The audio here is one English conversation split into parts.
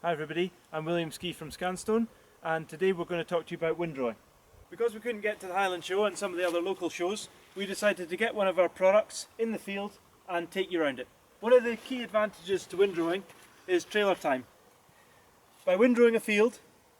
Hi everybody, I'm William Ski from ScanStone, and today we're going to talk to you about windrowing. Because we couldn't get to the Highland Show and some of the other local shows, we decided to get one of our products in the field and take you around it. One of the key advantages to windrowing is trailer time. By windrowing a field,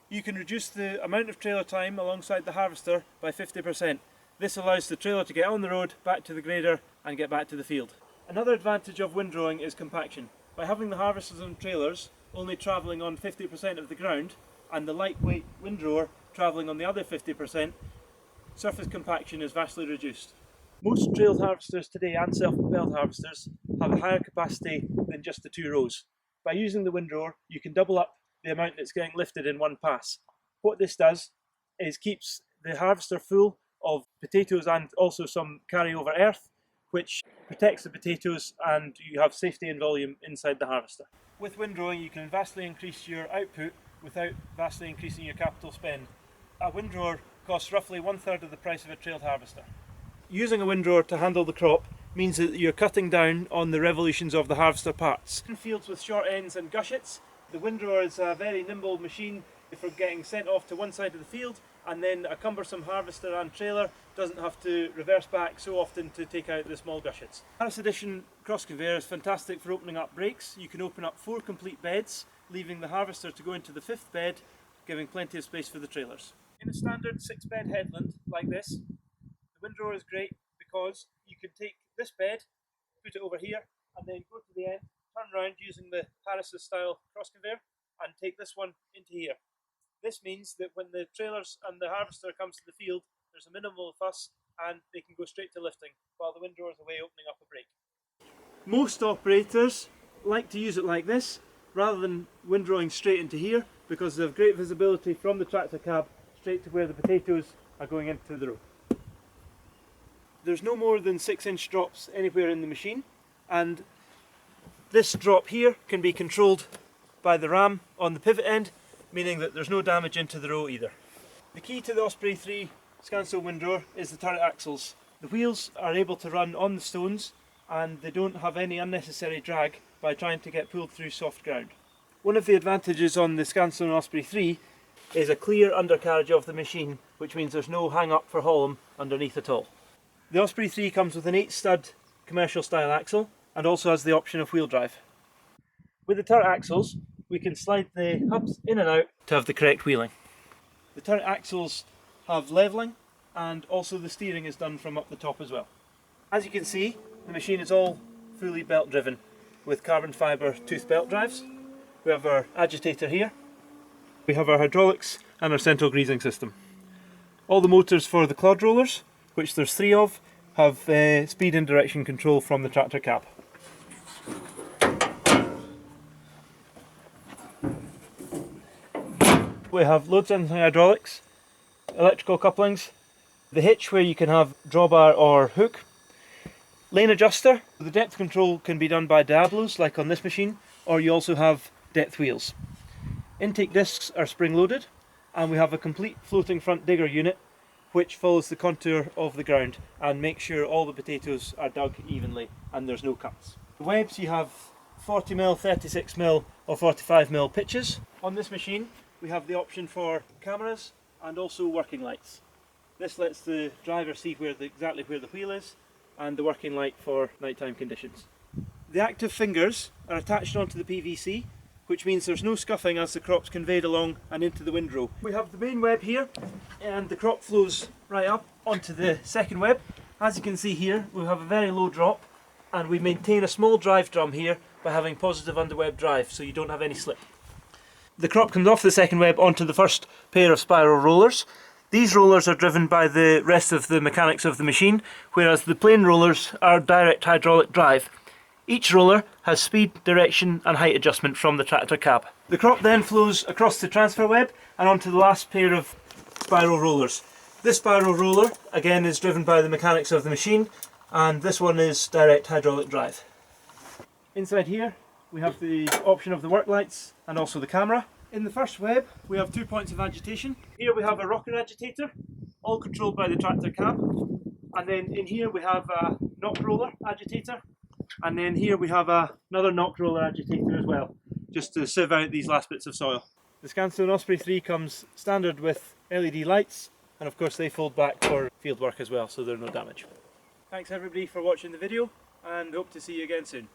you can reduce the amount of trailer time alongside the harvester by 50%. This allows the trailer to get on the road, back to the grader and get back to the field. Another advantage of windrowing is compaction. By having the harvesters and trailers only travelling on 50% of the ground and the lightweight windrower travelling on the other 50%, surface compaction is vastly reduced. Most trail harvesters today and self-propelled harvesters have a higher capacity than just the 2 rows. By using the windrower, you can double up the amount that's getting lifted in one pass. What this does is keeps the harvester full of potatoes and also some carryover earth, which protects the potatoes and you have safety and volume inside the harvester. With windrowing you can vastly increase your output without vastly increasing your capital spend. A windrower costs roughly 1/3 of the price of a trailed harvester. Using a windrower to handle the crop means that you're cutting down on the revolutions of the harvester parts. In fields with short ends and gushets, the windrower is a very nimble machine for getting sent off to one side of the field, and then a cumbersome harvester and trailer doesn't have to reverse back so often to take out the small gushets. Harris Edition cross conveyor is fantastic for opening up breaks. You can open up 4 complete beds, leaving the harvester to go into the 5th bed, giving plenty of space for the trailers. In a standard 6-bed headland like this, the windrower is great because you can take this bed, put it over here, and then go to the end, turn around using the Harris style cross conveyor, and take this one into here. This means that when the trailers and the harvester comes to the field, there's a minimal fuss and they can go straight to lifting while the windrower is away opening up a break. Most operators like to use it like this rather than windrowing straight into here because they have great visibility from the tractor cab straight to where the potatoes are going into the row. There's no more than 6-inch drops anywhere in the machine, and this drop here can be controlled by the ram on the pivot end, meaning that there's no damage into the row either. The key to the Osprey 3 ScanStone Windrower is the turret axles. The wheels are able to run on the stones and they don't have any unnecessary drag by trying to get pulled through soft ground. One of the advantages on the ScanStone Osprey 3 is a clear undercarriage of the machine, which means there's no hang up for Hallam underneath at all. The Osprey 3 comes with an 8-stud commercial style axle and also has the option of wheel drive. With the turret axles, we can slide the hubs in and out to have the correct wheeling. The turret axles have levelling and also the steering is done from up the top as well. As you can see, the machine is all fully belt driven with carbon fibre tooth belt drives. We have our agitator here. We have our hydraulics and our central greasing system. All the motors for the clod rollers, which there's 3 of, have speed and direction control from the tractor cab. We have load sensing hydraulics, electrical couplings, the hitch where you can have drawbar or hook, lane adjuster. The depth control can be done by Diablos like on this machine, or you also have depth wheels. Intake discs are spring loaded and we have a complete floating front digger unit which follows the contour of the ground and makes sure all the potatoes are dug evenly and there's no cuts. The webs, you have 40mm, 36mm or 45mm pitches. On this machine we have the option for cameras and also working lights. This lets the driver see exactly where the wheel is and the working light for nighttime conditions. The active fingers are attached onto the PVC, which means there's no scuffing as the crop's conveyed along and into the windrow. We have the main web here and the crop flows right up onto the second web. As you can see here, we have a very low drop and we maintain a small drive drum here by having positive underweb drive so you don't have any slip. The crop comes off the second web onto the first pair of spiral rollers. These rollers are driven by the rest of the mechanics of the machine, whereas the plain rollers are direct hydraulic drive. Each roller has speed, direction and height adjustment from the tractor cab. The crop then flows across the transfer web and onto the last pair of spiral rollers. This spiral roller again is driven by the mechanics of the machine, and this one is direct hydraulic drive. Inside here we have the option of the work lights and also the camera. In the first web we have 2 points of agitation. Here we have a rocker agitator, all controlled by the tractor cab, and then in here we have a knock roller agitator, and then here we have another knock roller agitator as well. just to sieve out these last bits of soil. The ScanStone Osprey 3 comes standard with LED lights, and of course they fold back for field work as well, so they're no damage. Thanks everybody for watching the video, and hope to see you again soon.